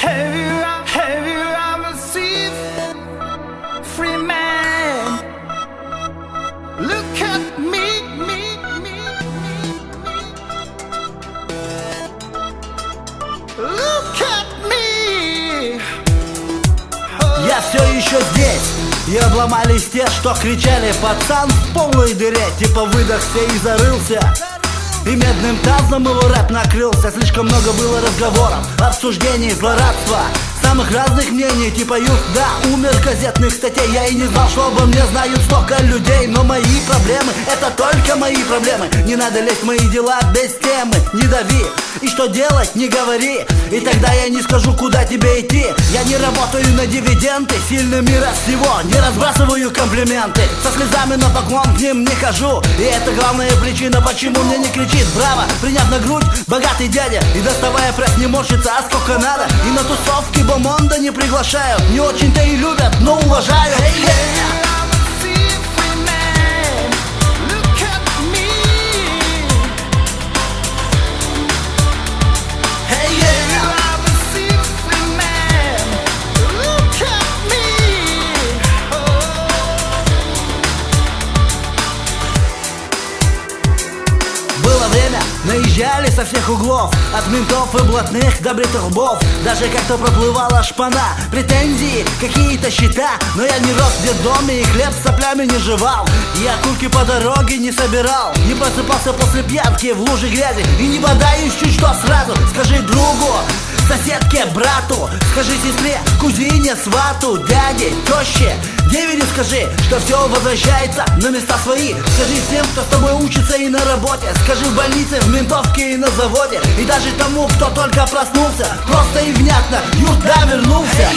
Have you ever seen free man? Look at me, Look at me. Я все еще здесь. И обломались те, что кричали: пацан в полной дыре, типа выдохся и зарылся. И медным тазом его рэп накрылся. Слишком много было разговоров, обсуждений, злорадства, самых разных мнений, типа юг, да, умер, газетных статей. Я и не знал, что обо мне знают столько людей. Но мои проблемы, это только мои проблемы. Не надо лезть в мои дела без темы. Не дави, и что делать, не говори. И тогда я не скажу, куда тебе идти. Я не работаю на дивиденды, сильный мира всего. Не разбрасываю комплименты, со слезами на поклон к ним не хожу. И это главная причина, почему мне не кричит браво, приняв на грудь богатый дядя. И доставая пресс, не морщится, а сколько надо. И на тусовки бомонда не приглашаю. Не очень-то и любят, но уважаю. Было время, наезжали со всех углов, от ментов и блатных до бритых лбов. Даже как-то проплывала шпана, претензии, какие-то счета. Но я не рос в детдоме и хлеб с соплями не жевал. Я кульки по дороге не собирал, не просыпался после пьянки в луже грязи. И не бодаюсь чуть что сразу. Скажи другу, соседке, брату, скажи сестре, кузине, свату, дяде, теще, деверю скажи, что все возвращается на места свои. Скажи всем, кто с тобой учится и на работе. Скажи в больнице, в ментовке и на заводе. И даже тому, кто только проснулся, просто и внятно, юрта вернулся.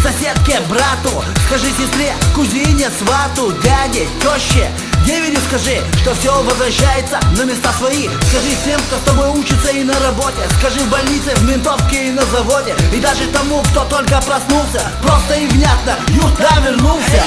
Соседке, брату, скажи сестре, кузине, свату, дяде, теще, деверю скажи, что все возвращается на места свои. Скажи всем, кто с тобой учится и на работе. Скажи в больнице, в ментовке и на заводе. И даже тому, кто только проснулся, просто и внятно, юрта вернулся.